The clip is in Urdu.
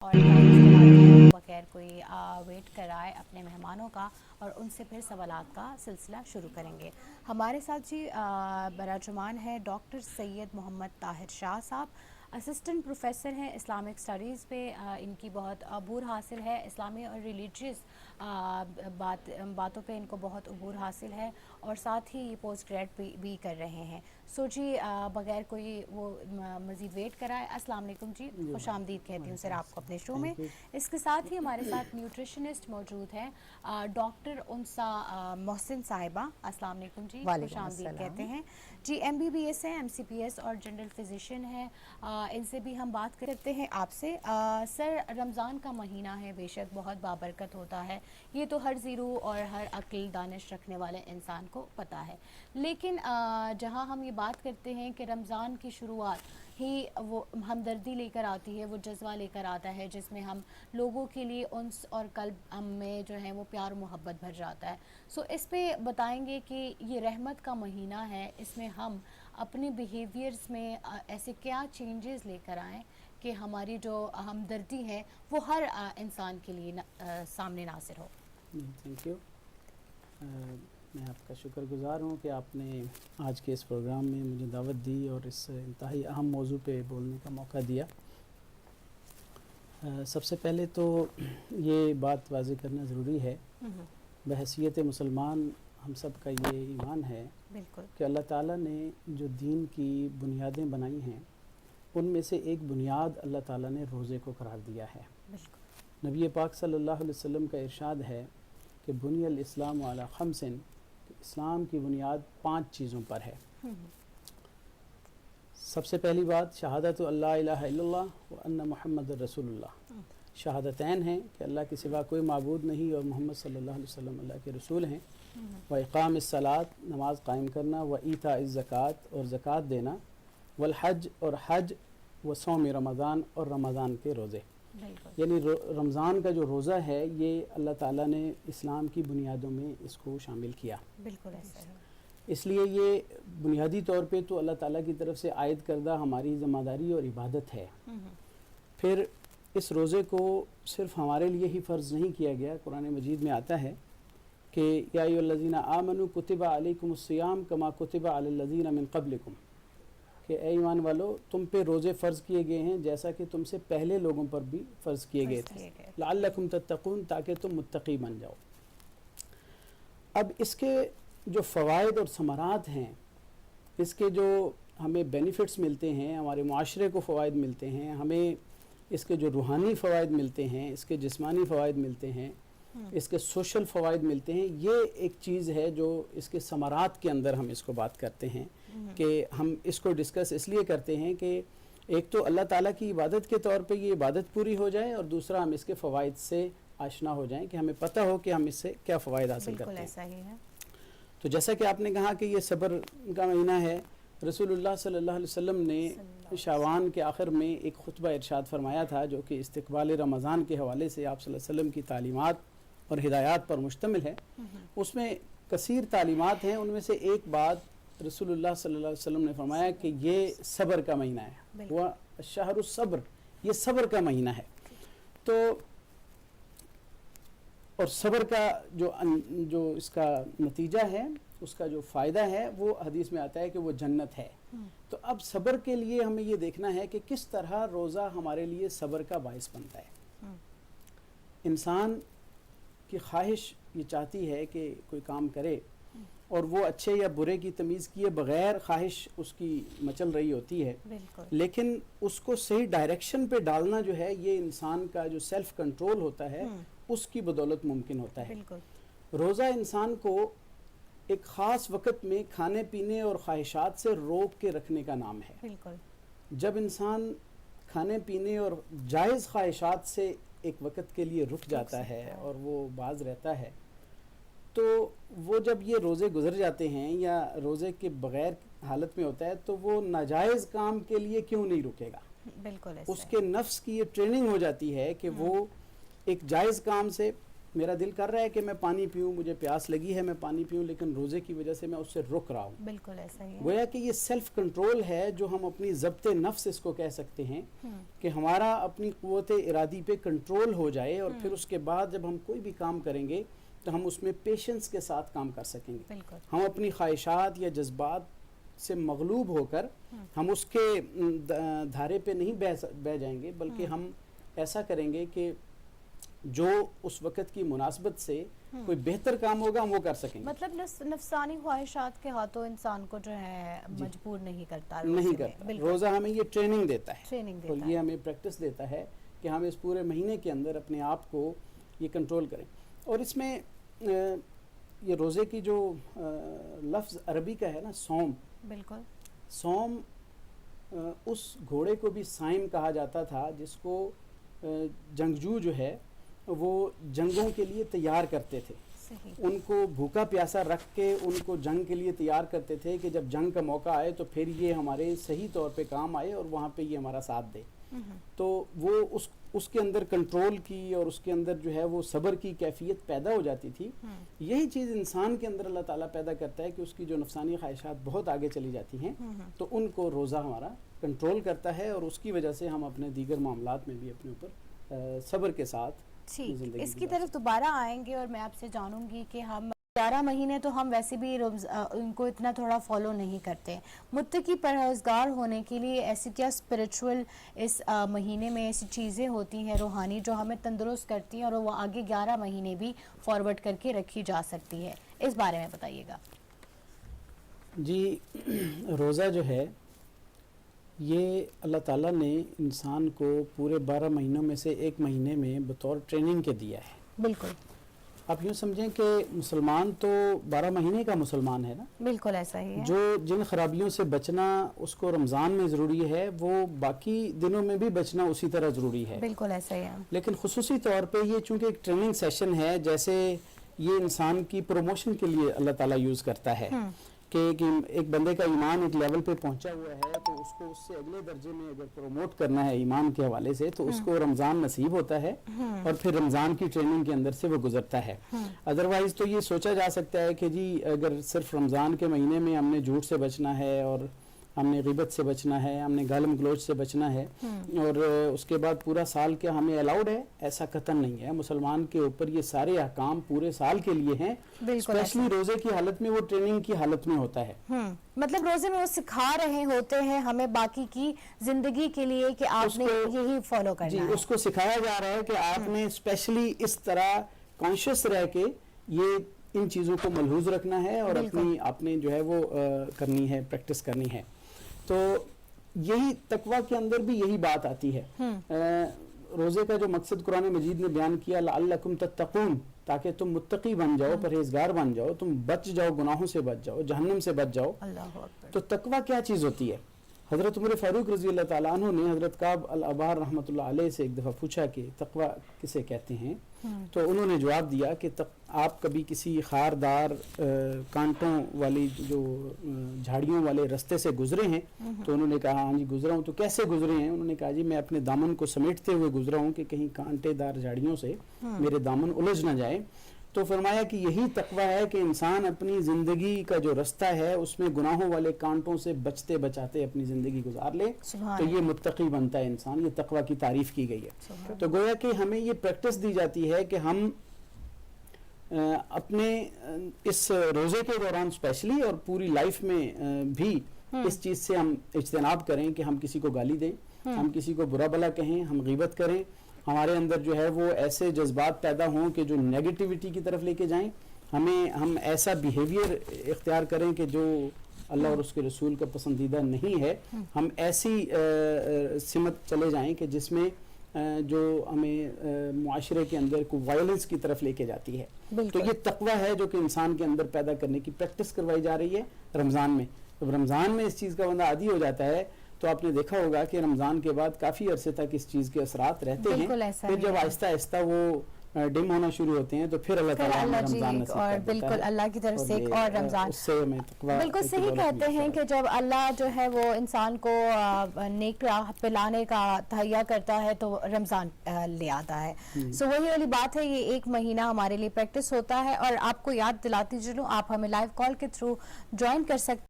اور دعوت کراتے ہیں بغیر کوئی ویٹ کرائے اپنے مہمانوں کا اور ان سے پھر سوالات کا سلسلہ شروع کریں گے. ہمارے ساتھ جی براجمان ہے ڈاکٹر سید محمد طاہر شاہ صاحب. اسسٹنٹ پروفیسر ہیں اسلامک اسٹڈیز پہ. ان کی بہت عبور حاصل ہے اسلامی اور ریلیجیس باتوں پہ ان کو بہت عبور حاصل ہے اور ساتھ ہی یہ پوسٹ گریڈ بھی کر رہے ہیں. سو جی بغیر کوئی وہ مزید ویٹ کرائے السلام علیکم جی, خوش آمدید کہتی ہوں سر آپ کو اپنے شو میں. اس کے ساتھ ہی ہمارے ساتھ نیوٹریشنسٹ موجود ہیں ڈاکٹر انسا محسن صاحبہ. السلام علیکم جی, خوش آمدید کہتے ہیں جی. MBBS ہیں, MCPS اور جنرل فزیشین ہیں. ان سے بھی ہم بات کرتے ہیں آپ سے. سر رمضان کا مہینہ ہے, بے شک بہت بابرکت ہوتا ہے, یہ تو ہر زیرو اور ہر عقل دانش رکھنے والے انسان کو پتہ ہے. لیکن جہاں ہم یہ بات کرتے ہیں کہ رمضان کی شروعات ہی وہ ہمدردی لے کر آتی ہے, وہ جذبہ لے کر آتا ہے جس میں ہم لوگوں کے لیے انس اور قلب ہم میں جو ہے وہ پیار و محبت بھر جاتا ہے. سو اس پہ بتائیں گے کہ یہ رحمت کا مہینہ ہے, اس میں ہم اپنے بیہیویئرز میں ایسے کیا چینجز لے کر آئیں کہ ہماری جو ہمدردی ہے وہ ہر انسان کے لیے سامنے ناظر ہو. Thank you. میں آپ کا شکر گزار ہوں کہ آپ نے آج کے اس پروگرام میں مجھے دعوت دی اور اس انتہائی اہم موضوع پہ بولنے کا موقع دیا. سب سے پہلے تو یہ بات واضح کرنا ضروری ہے, بحیثیت مسلمان ہم سب کا یہ ایمان ہے بالکل کہ اللہ تعالیٰ نے جو دین کی بنیادیں بنائی ہیں ان میں سے ایک بنیاد اللہ تعالیٰ نے روزے کو قرار دیا ہے. بالکل نبی پاک صلی اللہ علیہ وسلم کا ارشاد ہے کہ بنی الاسلام علی خمس, اسلام کی بنیاد 5 چیزوں پر ہے. سب سے پہلی بات شہادت الہ الا اللہ و ان محمد رسول اللہ. شہادتین ہیں کہ اللہ کے سوا کوئی معبود نہیں اور محمد صلی اللہ علیہ وسلم اللہ کے رسول ہیں. و اقام الصلاۃ, نماز قائم کرنا. و ایتاء الزکوٰۃ, اور زکوٰۃ دینا. والحج, اور حج. و صوم رمضان, اور رمضان کے روزے. یعنی رمضان کا جو روزہ ہے یہ اللہ تعالیٰ نے اسلام کی بنیادوں میں اس کو شامل کیا. بالکل ایسا ہے. اس لیے یہ بنیادی طور پہ تو اللہ تعالیٰ کی طرف سے عائد کردہ ہماری ذمہ داری اور عبادت ہے. پھر اس روزے کو صرف ہمارے لیے ہی فرض نہیں کیا گیا. قرآن مجید میں آتا ہے کہ یا ایھا الذین آمنوا کتب علیکم الصیام کما کتب علی الذین من قبلکم, کہ اے ایمان والو تم پہ روزے فرض کیے گئے ہیں جیسا کہ تم سے پہلے لوگوں پر بھی فرض کیے گئے تھے, لعلکم تتقون, تاکہ تم متقی بن جاؤ. اب اس کے جو فوائد اور ثمرات ہیں, اس کے جو ہمیں بینیفٹس ملتے ہیں, ہمارے معاشرے کو فوائد ملتے ہیں, ہمیں اس کے جو روحانی فوائد ملتے ہیں, اس کے جسمانی فوائد ملتے ہیں, اس کے سوشل فوائد ملتے ہیں, یہ ایک چیز ہے جو اس کے ثمرات کے اندر ہم اس کو بات کرتے ہیں. کہ ہم اس کو ڈسکس اس لیے کرتے ہیں کہ ایک تو اللہ تعالیٰ کی عبادت کے طور پہ یہ عبادت پوری ہو جائے, اور دوسرا ہم اس کے فوائد سے آشنا ہو جائیں کہ ہمیں پتہ ہو کہ ہم اس سے کیا فوائد حاصل کرتے ہیں. بالکل ایسا ہی ہے. تو جیسا کہ آپ نے کہا کہ یہ صبر کا مہینہ ہے, رسول اللہ صلی اللہ علیہ وسلم نے شعبان کے آخر میں ایک خطبہ ارشاد فرمایا تھا جو کہ استقبال رمضان کے حوالے سے آپ صلی اللہ علیہ وسلم کی تعلیمات اور ہدایات پر مشتمل ہے. اس میں کثیر تعلیمات ہیں, ان میں سے ایک بات رسول اللہ صلی اللہ علیہ وسلم نے فرمایا کہ یہ صبر کا مہینہ ہے. وہ شہر الصبر, یہ صبر کا مہینہ ہے. تو اور صبر کا جو اس کا نتیجہ ہے, اس کا جو فائدہ ہے, وہ حدیث میں آتا ہے کہ وہ جنت ہے. تو اب صبر کے لیے ہمیں یہ دیکھنا ہے کہ کس طرح روزہ ہمارے لیے صبر کا باعث بنتا ہے. انسان کی خواہش یہ چاہتی ہے کہ کوئی کام کرے اور وہ اچھے یا برے کی تمیز کیے بغیر خواہش اس کی مچل رہی ہوتی ہے. لیکن اس کو صحیح ڈائریکشن پہ ڈالنا جو ہے یہ انسان کا جو سیلف کنٹرول ہوتا ہے اس کی بدولت ممکن ہوتا ہے. روزہ انسان کو ایک خاص وقت میں کھانے پینے اور خواہشات سے روک کے رکھنے کا نام ہے. جب انسان کھانے پینے اور جائز خواہشات سے ایک وقت کے لیے رک جاتا ہے اور وہ باز رہتا ہے, تو وہ جب یہ روزے گزر جاتے ہیں یا روزے کے بغیر حالت میں ہوتا ہے تو وہ ناجائز کام کے لیے کیوں نہیں رکے گا. بالکل اس کے نفس کی یہ ٹریننگ ہو جاتی ہے کہ وہ ایک جائز کام سے میرا دل کر رہا ہے کہ میں پانی پیوں، مجھے پیاس لگی ہے میں پانی پیوں، لیکن روزے کی وجہ سے میں اس سے رک رہا ہوں. بالکل ایسا ہی ہے. گویا کہ یہ سیلف کنٹرول ہے جو ہم اپنی ضبط نفس اس کو کہہ سکتے ہیں کہ ہمارا اپنی قوت ارادی پہ کنٹرول ہو جائے، اور پھر اس کے بعد جب ہم کوئی بھی کام کریں گے تو ہم اس میں پیشنس کے ساتھ کام کر سکیں گے. ہم اپنی خواہشات یا جذبات سے مغلوب ہو کر ہم اس کے دھارے پہ نہیں بہ جائیں گے، بلکہ ہم ایسا کریں گے کہ جو اس وقت کی مناسبت سے کوئی بہتر کام ہوگا ہم وہ کر سکیں گے. مطلب نفسانی خواہشات کے ہاتھوں انسان کو جو ہے مجبور نہیں کرتا. نہیں کرتا. روزہ ہمیں یہ ٹریننگ دیتا ہے، اور یہ ہمیں پریکٹس دیتا ہے کہ ہم اس پورے مہینے کے اندر اپنے آپ کو یہ کنٹرول کریں. اور اس میں یہ روزے کی جو لفظ عربی کا ہے نا، صوم، بالکل صوم، اس گھوڑے کو بھی صائم کہا جاتا تھا جس کو جنگجو جو ہے وہ جنگوں کے لیے تیار کرتے تھے. ان کو بھوکا پیاسا رکھ کے ان کو جنگ کے لیے تیار کرتے تھے کہ جب جنگ کا موقع آئے تو پھر یہ ہمارے صحیح طور پہ کام آئے اور وہاں پہ یہ ہمارا ساتھ دے. تو وہ اس کے اندر کنٹرول کی اور اس کے اندر جو ہے وہ صبر کی کیفیت پیدا ہو جاتی تھی. یہی چیز انسان کے اندر اللہ تعالیٰ پیدا کرتا ہے کہ اس کی جو نفسانی خواہشات بہت آگے چلی جاتی ہیں تو ان کو روزہ ہمارا کنٹرول کرتا ہے، اور اس کی وجہ سے ہم اپنے دیگر معاملات میں بھی اپنے اوپر صبر کے ساتھ ٹھیک اس کی طرف دوبارہ آئیں گے. اور میں آپ سے جانوں گی کہ ہم 11 مہینے تو ہم ویسے بھی ان کو اتنا تھوڑا فالو نہیں کرتے. متقی پرہیزگار ہونے کے لیے ایسی کیا اسپریچول اس مہینے میں ایسی چیزیں ہوتی ہیں روحانی جو ہمیں تندرست کرتی ہیں اور وہ آگے 11 مہینے بھی فارورڈ کر کے رکھی جا سکتی ہے؟ اس بارے میں بتائیے گا. جی، روزہ جو ہے یہ اللہ تعالیٰ نے انسان کو پورے 12 مہینوں میں سے ایک مہینے میں بطور ٹریننگ کے دیا ہے. بالکل. آپ یوں سمجھیں کہ مسلمان تو 12 مہینے کا مسلمان ہے نا. بالکل ایسا ہی ہے. جو جن خرابیوں سے بچنا اس کو رمضان میں ضروری ہے وہ باقی دنوں میں بھی بچنا اسی طرح ضروری ہے. بالکل ایسا ہی ہے. لیکن خصوصی طور پہ یہ چونکہ ایک ٹریننگ سیشن ہے، جیسے یہ انسان کی پروموشن کے لیے اللہ تعالیٰ یوز کرتا ہے کہ ایک بندے کا ایمان ایک لیول پہ پہنچا ہوا ہے تو اس کو اس سے اگلے درجے میں اگر پروموٹ کرنا ہے ایمان کے حوالے سے تو اس کو رمضان نصیب ہوتا ہے اور پھر رمضان کی ٹریننگ کے اندر سے وہ گزرتا ہے. ادروائز تو یہ سوچا جا سکتا ہے کہ جی اگر صرف رمضان کے مہینے میں ہم نے جھوٹ سے بچنا ہے اور ہم نے غیبت سے بچنا ہے، ہم نے گالم گلوچ سے بچنا ہے اور اس کے بعد پورا سال کیا ہمیں الاؤڈ ہے؟ ایسا قطعاً نہیں ہے. مسلمان کے اوپر یہ سارے احکام پورے سال کے لیے ہیں، اسپیشلی روزے کی حالت میں وہ ٹریننگ کی حالت میں ہوتا ہے. مطلب روزے میں وہ سکھا رہے ہوتے ہیں ہمیں باقی کی زندگی کے لیے کہ آپ نے یہی فالو کرنا ہے. جی، اس کو سکھایا جا رہا ہے کہ آپ نے اسپیشلی اس طرح کانشیس رہ کے یہ ان چیزوں کو ملحوظ رکھنا ہے اور اپنی آپ نے جو ہے وہ کرنی ہے، پریکٹس کرنی ہے. تو یہی تقویٰ کے اندر بھی یہی بات آتی ہے. روزے کا جو مقصد قرآن مجید نے بیان کیا لعلکم تتقون، تاکہ تم متقی بن جاؤ، پرہیزگار بن جاؤ، تم بچ جاؤ، گناہوں سے بچ جاؤ، جہنم سے بچ جاؤ. تو تقویٰ کیا چیز ہوتی ہے؟ حضرت عمر فاروق رضی اللہ تعالیٰ عنہ نے حضرت کعب الابار رحمۃ اللہ علیہ سے ایک دفعہ پوچھا کہ تقویٰ کسے کہتے ہیں؟ تو انہوں نے جواب دیا کہ آپ کبھی کسی خاردار کانٹوں والی جو جھاڑیوں والے رستے سے گزرے ہیں؟ تو انہوں نے کہا ہاں جی گزرا ہوں. تو کیسے گزرے ہیں؟ انہوں نے کہا جی میں اپنے دامن کو سمیٹتے ہوئے گزرا ہوں کہ کہیں کانٹے دار جھاڑیوں سے میرے دامن الجھ نہ جائے. تو فرمایا کہ یہی تقویٰ ہے کہ انسان اپنی زندگی کا جو رستہ ہے اس میں گناہوں والے کانٹوں سے بچتے بچاتے اپنی زندگی گزار لے تو یہ متقی بنتا ہے انسان. یہ تقویٰ کی تعریف کی گئی ہے. تو گویا کہ ہمیں یہ پریکٹس دی جاتی ہے کہ ہم اپنے اس روزے کے دوران اسپیشلی اور پوری لائف میں بھی اس چیز سے ہم اجتناب کریں کہ ہم کسی کو گالی دیں، ہم کسی کو برا بھلا کہیں، ہم غیبت کریں. ہمارے اندر جو ہے وہ ایسے جذبات پیدا ہوں کہ جو نیگیٹیوٹی کی طرف لے کے جائیں. ہم ایسا بیہیویئر اختیار کریں کہ جو اللہ اور اس کے رسول کا پسندیدہ نہیں ہے. ہم ایسی سمت چلے جائیں کہ جس میں جو ہمیں معاشرے کے اندر کوئی وائلنس کی طرف لے کے جاتی ہے. تو یہ تقویٰ ہے جو کہ انسان کے اندر پیدا کرنے کی پریکٹس کروائی جا رہی ہے رمضان میں. جب رمضان میں اس چیز کا بندہ عادی ہو جاتا ہے تو آپ نے دیکھا ہوگا کہ رمضان کے بعد کافی عرصے تک اس چیز کے اثرات رہتے ہیں. پھر جب آہستہ آہستہ وہ ڈم ہونا شروع ہوتے ہیں تو پھر اللہ تعالیٰ ہمیں رمضان نصیب اور کر دیتا بالکل ہے، اللہ کی طرف سے ایک اور رمضان، اس سے ہمیں تقویٰ بالکل کی صحیح دولت کہتے ہیں ملتی کہ جب اللہ جو ہے وہ انسان کو نیک راہ پہ لانے کا تہیا کرتا ہے تو رمضان لے آتا ہے. سو وہی والی بات ہے، یہ ایک مہینہ ہمارے لیے پریکٹس ہوتا ہے. اور آپ کو یاد دلاتی چلوں، آپ ہمیں لائیو کال کے تھرو جوائن کر سکتے